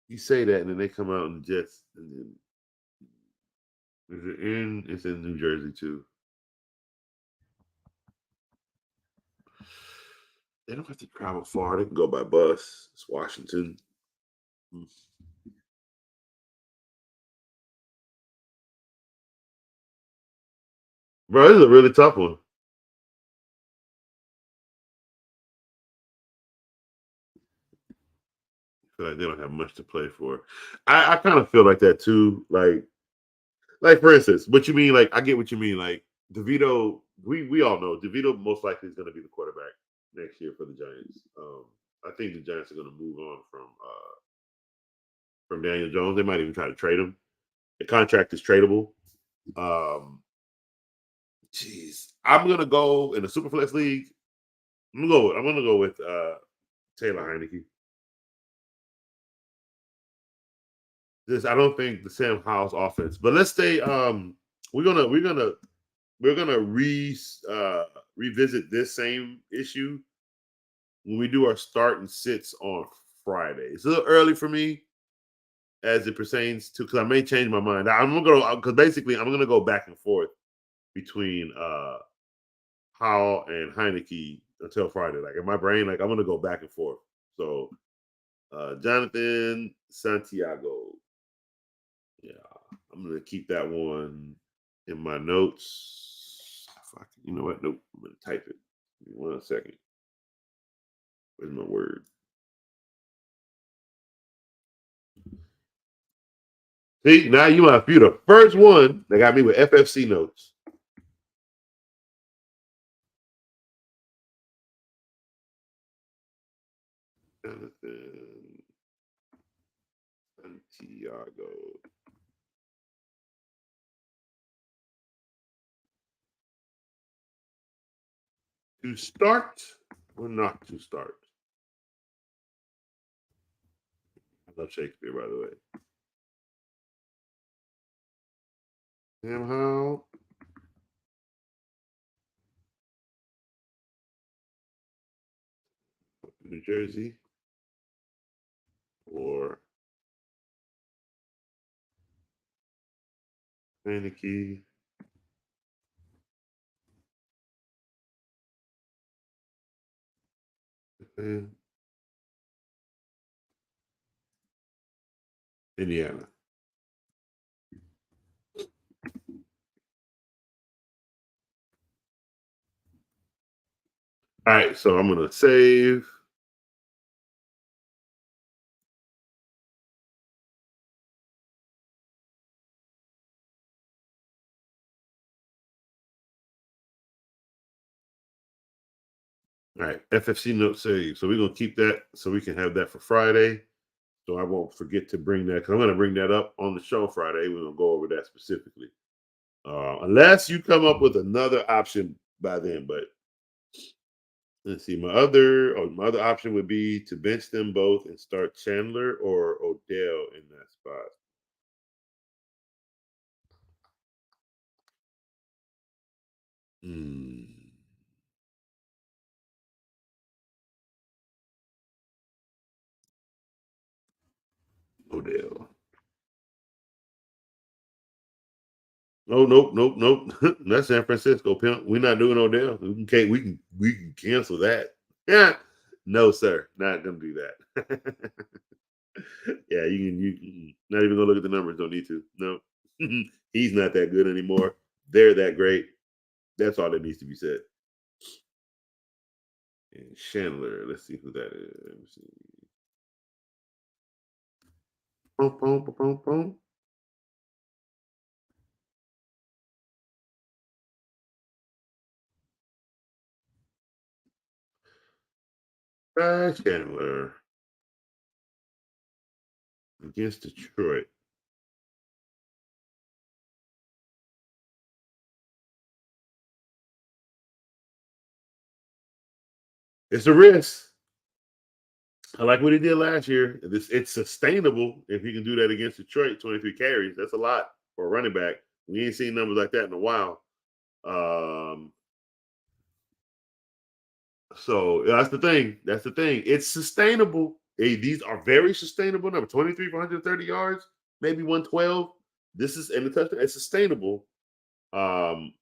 You say that, and then they come out in the Jets, and then is it in? It's in New Jersey too. They don't have to travel far. They can go by bus. It's Washington. Bro, this is a really tough one. I feel like they don't have much to play for. I kind of feel like that too. Like for instance, what you mean? Like I get what you mean. Like DeVito, we all know DeVito most likely is going to be the quarterback next year for the Giants. I think the Giants are going to move on from Daniel Jones. They might even try to trade him. The contract is tradable. Jeez, I'm gonna go in the Superflex league. I'm gonna go with Taylor Heineke. I don't think the Sam Howell's offense, but let's stay. We're gonna we're gonna revisit this same issue when we do our start and sits on Friday. It's a little early for me as it pertains to, because I may change my mind. I'm gonna because basically I'm gonna go back and forth between Howell and Heineke until Friday. Like in my brain, like I'm gonna go back and forth. So Jonathan Santiago. Yeah, I'm gonna keep that one in my notes. Fuck, you know what? Nope. I'm gonna type it. Give me 1 second. Where's my word? See, now you might be the first one that got me with FFC notes. Jonathan Santiago. To start or not to start? I love Shakespeare, by the way. Sam Howell. New Jersey. Or Heineke. Indiana. All right, so I'm gonna save. All right, FFC note save. So we're gonna keep that so we can have that for Friday. So I won't forget to bring that, because I'm gonna bring that up on the show Friday. We're gonna go over that specifically. Unless you come up with another option by then, but let's see. My other option would be to bench them both and start Chandler or Odell in that spot. Odell. Oh, nope. That's San Francisco, pimp. We're not doing Odell. We can cancel that. Yeah. No, sir. Not gonna do that. Yeah, you not even gonna look at the numbers, don't need to. No. He's not that good anymore. They're that great. That's all that needs to be said. And Chandler, let's see who that is. Let me see. Boom, boom, boom, boom, boom. Chandler against Detroit. It's a risk. I like what he did last year. It's sustainable if he can do that against Detroit. 23 carries. That's a lot for a running back. We ain't seen numbers like that in a while. So that's the thing. It's sustainable. Hey, these are very sustainable. Number 23 for 130 yards, maybe 112. This is in the touchdown. It's sustainable. Can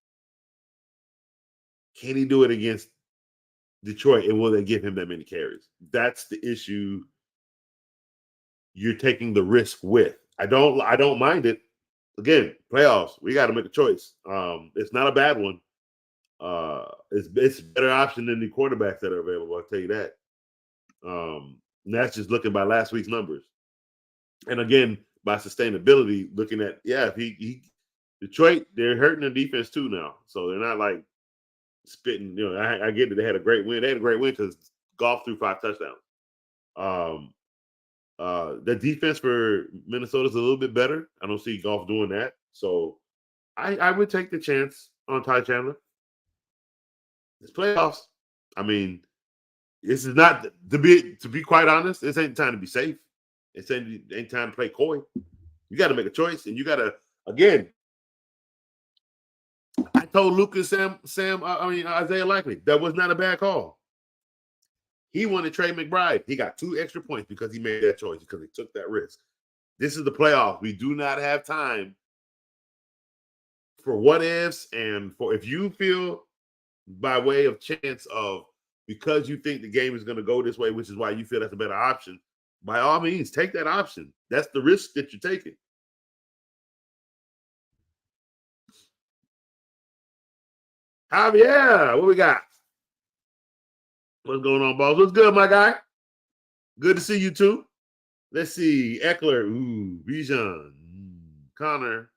he do it against Detroit? And will they give him that many carries? That's the issue. You're taking the risk with. I don't mind it. Again, playoffs. We got to make a choice. It's not a bad one. It's a better option than the quarterbacks that are available. I'll tell you that. And that's just looking by last week's numbers. And again, by sustainability, looking at if he Detroit, they're hurting the defense too now. So they're not like spitting. I get that they had a great win. They had a great win because Goff threw 5 touchdowns. The defense for Minnesota is a little bit better. I don't see Goff doing that. So I would take the chance on Ty Chandler. It's playoffs. I mean, this is not to be quite honest. This ain't time to be safe. It's ain't time to play coy. You got to make a choice, and you got to again. I told Lucas Isaiah Likely that was not a bad call. He wanted Trey McBride. He got 2 extra points because he made that choice, because he took that risk. This is the playoffs. We do not have time for what ifs, and for if you feel by way of chance of, because you think the game is going to go this way, which is why you feel that's a better option, by all means, take that option. That's the risk that you're taking. Javier, what we got? What's going on, boss? What's good, my guy? Good to see you too. Let's see. Eckler. Ooh, Bijan. Connor.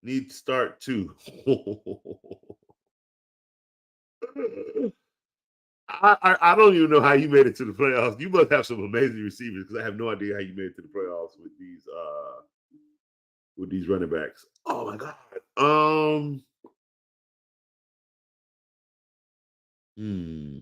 Need to start too. I don't even know how you made it to the playoffs. You must have some amazing receivers, because I have no idea how you made it to the playoffs with these running backs. Oh my god. Hmm.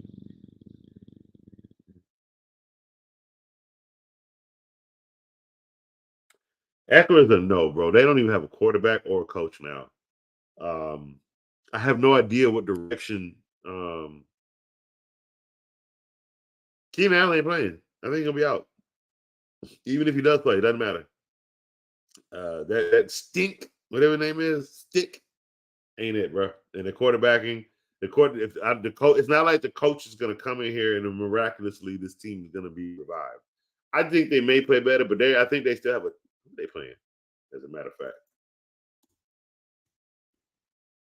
Eckler's a no, bro. They don't even have a quarterback or a coach now. I have no idea what direction. Keenan Allen ain't playing. I think he'll be out. Even if he does play, it doesn't matter. That stink, whatever his name is, stick, ain't it, bro? And the quarterbacking, the coach, it's not like the coach is going to come in here and miraculously this team is going to be revived. I think they may play better, but I think they still have they playing. As a matter of fact,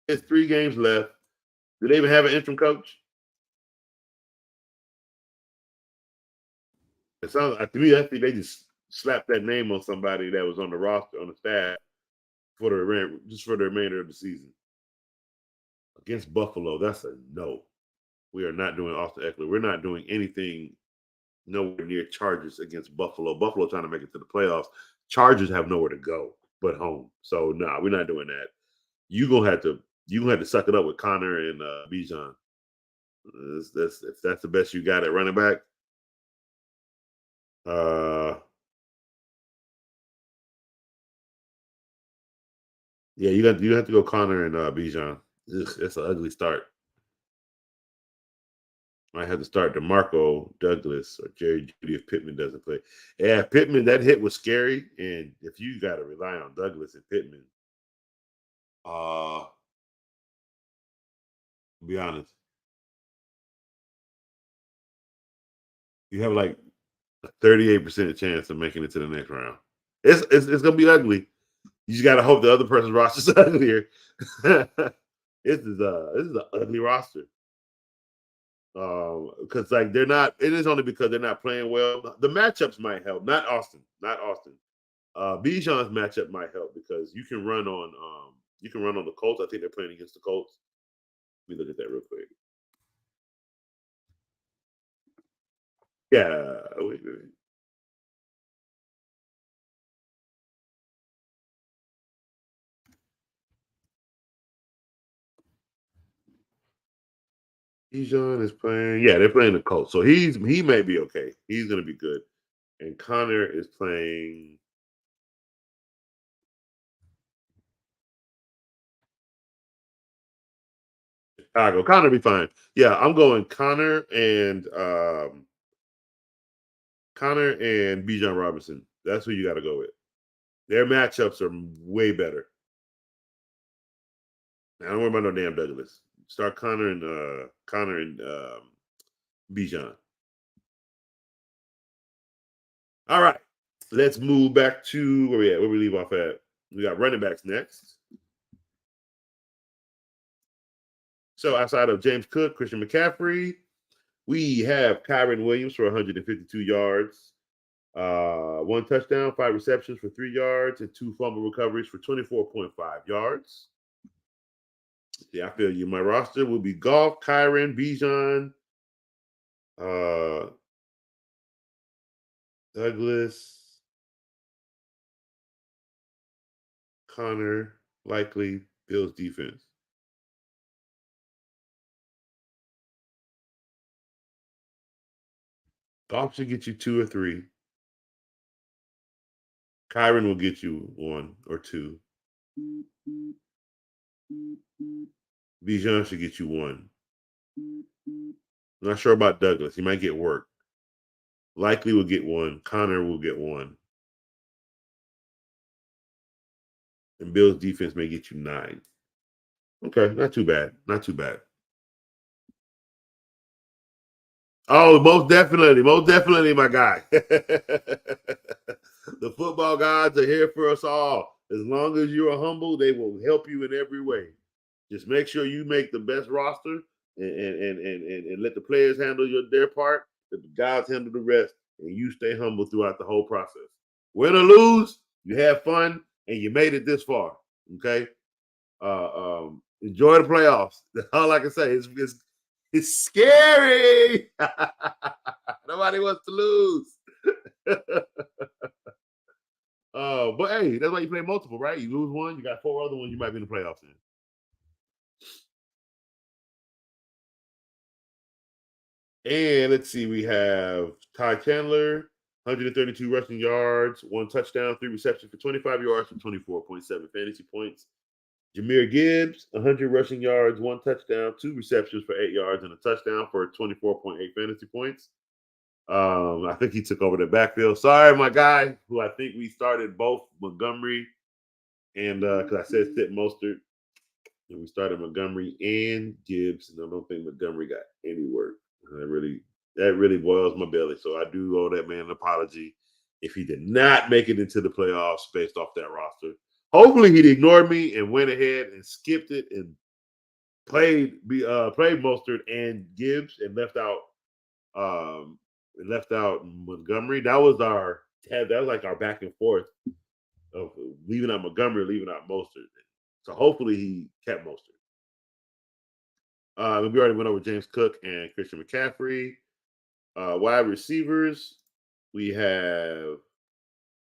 it's 3 games left. Do they even have an interim coach? It sounds to me, I think they just slapped that name on somebody that was on the roster, on the staff, for the remainder of the season. Against Buffalo, that's a no. We are not doing Austin Eckler. We're not doing anything nowhere near Chargers against Buffalo. Buffalo trying to make it to the playoffs. Chargers have nowhere to go but home. So we're not doing that. You gonna have to suck it up with Connor and Bijan. If that's the best you got at running back. Yeah, you have to go Connor and Bijan. It's an ugly start. Might have to start DeMarco Douglas or Jerry Jeudy if Pittman doesn't play. Yeah, Pittman, that hit was scary. And if you got to rely on Douglas and Pittman, be honest, you have like a 38% chance of making it to the next round. It's gonna be ugly. You just gotta hope the other person's roster's uglier. This is an ugly roster. Because like they're not. It is only because they're not playing well. The matchups might help. Not Austin. Bijan's matchup might help because you can run on the Colts. I think they're playing against the Colts. Let me look at that real quick. Yeah, wait. Bijan is playing. Yeah, they're playing the Colts, so he may be okay. He's gonna be good. And Connor is playing. Chicago. Connor be fine. Yeah, I'm going Connor and Bijan Robinson. That's who you got to go with. Their matchups are way better. I don't worry about no damn Douglas. Start Connor and Bijan. All right, let's move back to where we at. Where we leave off at? We got running backs next. So outside of James Cook, Christian McCaffrey, we have Kyron Williams for 152 yards, 1 touchdown, 5 receptions for 3 yards, and 2 fumble recoveries for 24.5 yards. Yeah, I feel you. My roster will be Goff, Kyron, Bijan, Douglas, Connor, likely Bills defense. Goff should get you 2 or 3. Kyron will get you 1 or 2. Bijan should get you 1. Not sure about Douglas. He might get work. Likely will get 1. Connor will get 1. And Bill's defense may get you 9. Okay, not too bad. Not too bad. Oh, most definitely, my guy. The football gods are here for us all. As long as you are humble, they will help you in every way. Just make sure you make the best roster and let the players handle their part, let the guys handle the rest, and you stay humble throughout the whole process. Win or lose, you have fun, and you made it this far. Okay? Enjoy the playoffs. That's all I can say. It's scary. Nobody wants to lose. But hey, that's why you play multiple, right? You lose one, you got 4 other ones you might be in the playoffs in. And let's see, we have Ty Chandler, 132 rushing yards, 1 touchdown, 3 receptions for 25 yards for 24.7 fantasy points. Jahmyr Gibbs, 100 rushing yards, 1 touchdown, 2 receptions for 8 yards and a touchdown for 24.8 fantasy points. I think he took over the backfield. Sorry, my guy, who I think we started both Montgomery and because I said sit Mostert, and we started Montgomery and Gibbs, and I don't think Montgomery got any work. That really boils my belly. So I do owe that man an apology if he did not make it into the playoffs based off that roster. Hopefully he'd ignored me and went ahead and skipped it and played Mostert and Gibbs and left out Montgomery. That was like our back and forth of leaving out Montgomery, leaving out Mostert. So hopefully he kept Mostert. We already went over James Cook and Christian McCaffrey. Wide receivers, we have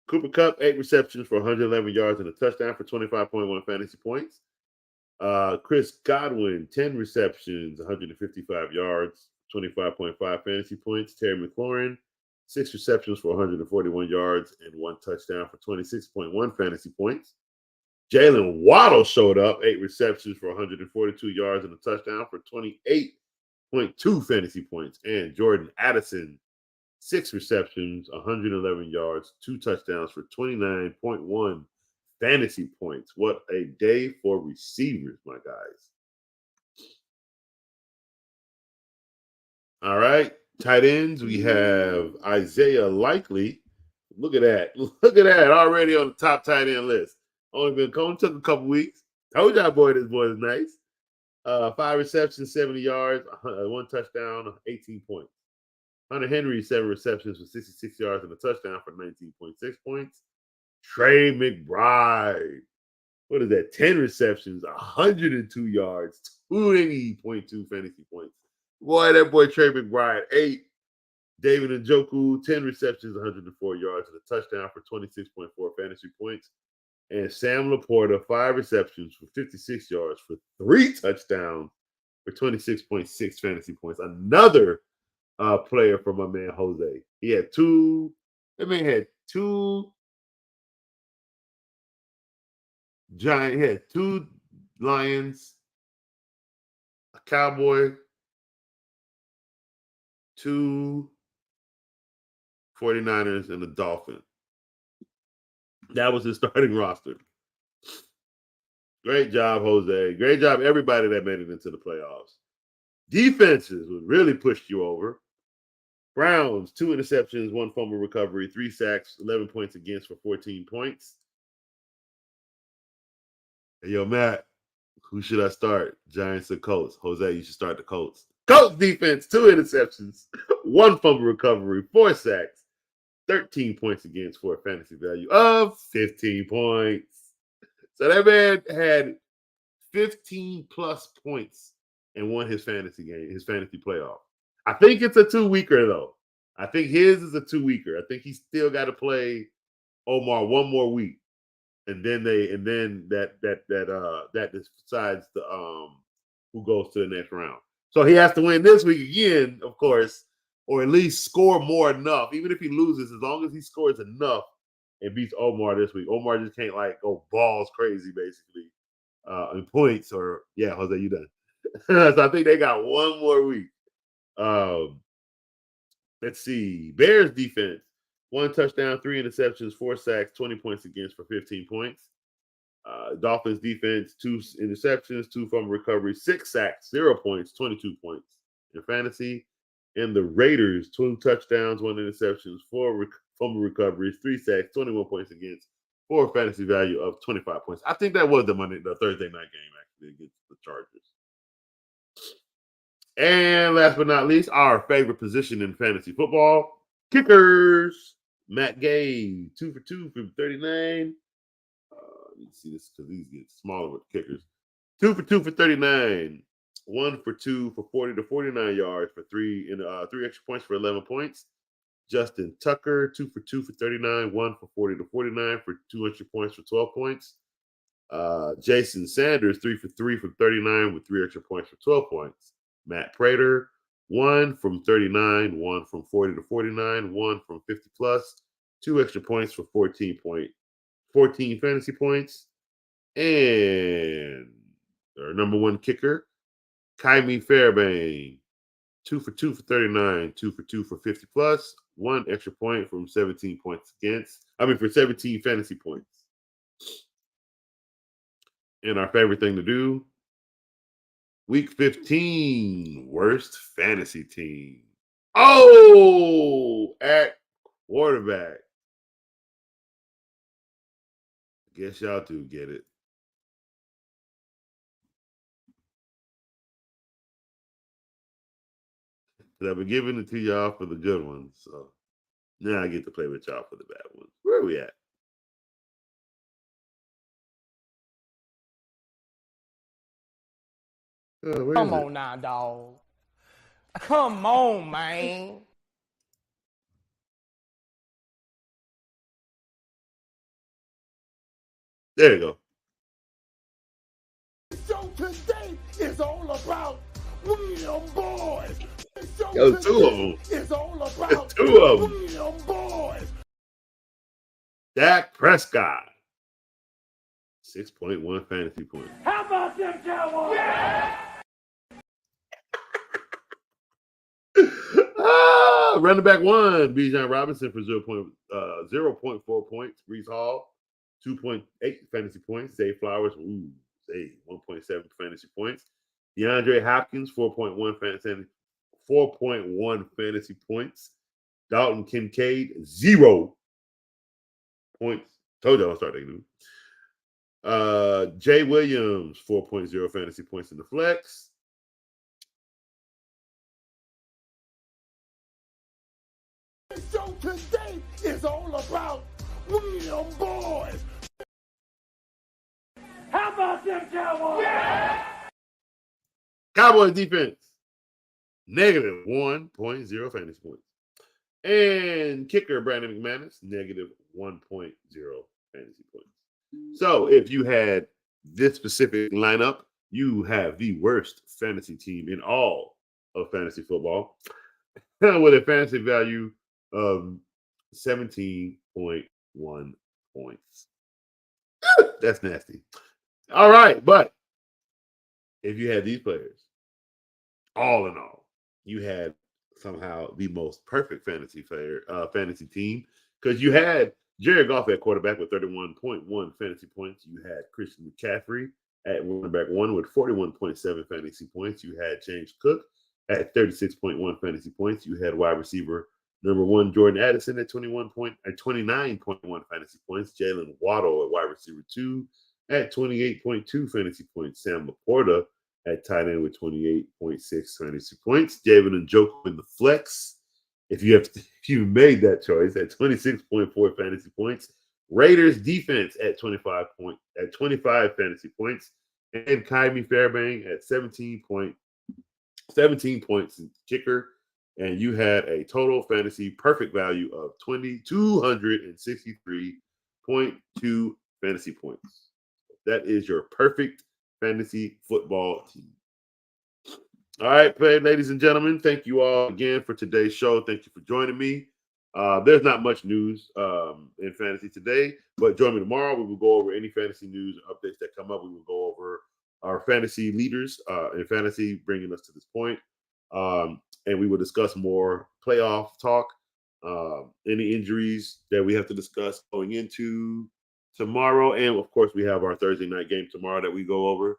Cooper Kupp, 8 receptions for 111 yards and a touchdown for 25.1 fantasy points. Chris Godwin, 10 receptions, 155 yards, 25.5 fantasy points. Terry McLaurin, 6 receptions for 141 yards and 1 touchdown for 26.1 fantasy points. Jalen Waddle showed up, 8 receptions for 142 yards and a touchdown for 28.2 fantasy points. And Jordan Addison, 6 receptions, 111 yards, 2 touchdowns for 29.1 fantasy points. What a day for receivers, my guys. All right. Tight ends, we have Isaiah Likely. Look at that. Look at that. Already on the top tight end list. Only took a couple weeks. Told y'all, this boy is nice. 5 receptions, 70 yards, 1 touchdown, 18 points. Hunter Henry, 7 receptions for 66 yards and a touchdown for 19.6 points. Trey McBride, what is that? 10 receptions, 102 yards, 20.2 fantasy points. Boy, that boy Trey McBride, 8. David Njoku, 10 receptions, 104 yards and a touchdown for 26.4 fantasy points. And Sam Laporta, 5 receptions for 56 yards for 3 touchdowns for 26.6 fantasy points. Another player for my man Jose. He had 2. That man had 2 Giant. He had 2 Lions, a Cowboy, 2 49ers, and a Dolphin. That was his starting roster. Great job, Jose. Great job, everybody that made it into the playoffs. Defenses would really push you over. Browns, 2 interceptions, 1 fumble recovery, 3 sacks, 11 points against for 14 points. Hey, yo, Matt, who should I start? Giants or Colts? Jose, you should start the Colts. Colts defense, 2 interceptions, 1 fumble recovery, 4 sacks, 13 points against for a fantasy value of 15 points. So that man had 15 plus points and won his fantasy game, his fantasy playoff. I think it's a 2-weeker though. I think his is a 2-weeker. I think he's still got to play Omar 1 more week, and then that decides who goes to the next round. So he has to win this week again, of course, or at least score more enough. Even if he loses, as long as he scores enough and beats Omar this week. Omar just can't go balls crazy, basically. in points. Or yeah, Jose, you done. So I think they got one more week. Let's see. Bears defense: 1 touchdown, 3 interceptions, 4 sacks, 20 points against for 15 points. Dolphins defense: 2 interceptions, 2 fumble recoveries, 6 sacks, 0 points, 22 points in fantasy. And the Raiders: 2 touchdowns, 1 interceptions, 4 fumble recoveries, 3 sacks, 21 points against for a fantasy value of 25 points. I think that was the Thursday night game actually against the Chargers. And last but not least, our favorite position in fantasy football: kickers. Matt Gay, 2 for 2 from 39. You see this because these get smaller with kickers. 2 for 2 for 39. 1 for 2 for 40 to 49 yards for 3 extra points for 11 points. Justin Tucker, 2 for 2 for 39. 1 for 40 to 49 for 2 extra points for 12 points. Jason Sanders, 3 for 3 from 39 with 3 extra points for 12 points. Matt Prater, 1 from 39, 1 from 40 to 49, 1 from 50 plus, 2 extra points for 14 fantasy points. And our number 1 kicker, Kyrie Fairbairn, 2 for 2 for 39, 2 for 2 for 50 plus, 1 extra point from 17 points for 17 fantasy points. And our favorite thing to do, Week 15, worst fantasy team. Oh, at quarterback. Guess y'all do get it. I've been giving it to y'all for the good ones. So now I get to play with y'all for the bad ones. Where are we at? Come on now, dog. Come on, man. There you go. The show today is all about William Boyd. The show Yo, 2 of them. is all about 2 of them. William Boyd. Dak Prescott, 6.1 fantasy points. How about them Cowboys? Yeah! Running back 1, Bijan Robinson for 0.4 points. Brees Hall, 2.8 fantasy points. Zay Flowers, 1.7 fantasy points. DeAndre Hopkins, 4.1 fantasy points. Dalton Kincaid, 0 points. Told you I'll start taking them. Jay Williams, 4.0 fantasy points in the flex. The show today is all about William Boyd. How about them Cowboys? Yeah! Cowboys defense, negative 1.0 fantasy points. And kicker Brandon McManus, negative 1.0 fantasy points. So if you had this specific lineup, you have the worst fantasy team in all of fantasy football with a fantasy value of 17.1 points. That's nasty. All right, but if you had these players, all in all, you had somehow the most perfect fantasy team, because you had Jared Goff at quarterback with 31.1 fantasy points. You had Christian McCaffrey at running back 1 with 41.7 fantasy points. You had James Cook at 36.1 fantasy points. You had wide receiver number 1 Jordan Addison at 29.1 fantasy points. Jalen Waddle at wide receiver 2 at 28.2 fantasy points. Sam Laporta at tight end with 28.6 fantasy points. David Njoku in the flex, if you made that choice, at 26.4 fantasy points. Raiders defense at 25 fantasy points, and Kyrie Fairbairn at 17 points in kicker. And you had a total fantasy perfect value of 263.2 fantasy points. That is your perfect fantasy football team. All right, ladies and gentlemen, thank you all again for today's show. Thank you for joining me. There's not much news in fantasy today, but join me tomorrow. We will go over any fantasy news or updates that come up. We will go over our fantasy leaders in fantasy, bringing us to this point. And we will discuss more playoff talk, any injuries that we have to discuss going into tomorrow. And of course, we have our Thursday night game tomorrow that we go over.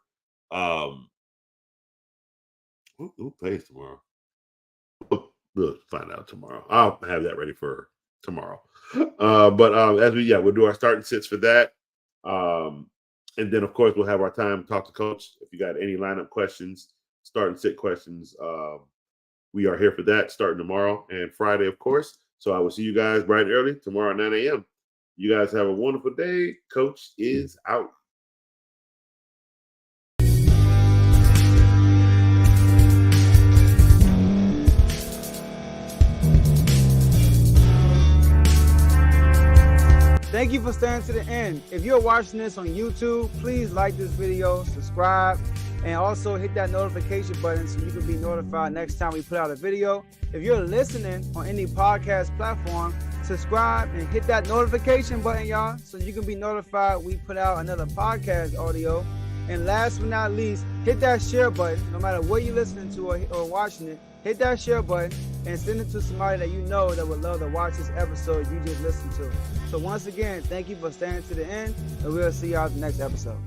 Who plays tomorrow? We'll find out tomorrow. I'll have that ready for tomorrow. But we'll do our starting sits for that. And then, of course, we'll have our time to talk to Coach. If you got any lineup questions, start and sit questions, we are here for that starting tomorrow and Friday, of course. So I will see you guys bright and early tomorrow at 9 a.m. You guys have a wonderful day. Coach is out. Thank you for staying to the end. If you're watching this on YouTube, please like this video, subscribe, and also hit that notification button so you can be notified next time we put out a video. If you're listening on any podcast platform, subscribe and hit that notification button, y'all, so you can be notified we put out another podcast audio. And last but not least, hit that share button. No matter what you're listening to or watching it, hit that share button and send it to somebody that you know that would love to watch this episode you just listened to. So once again, thank you for staying to the end, and we'll see y'all at the next episode.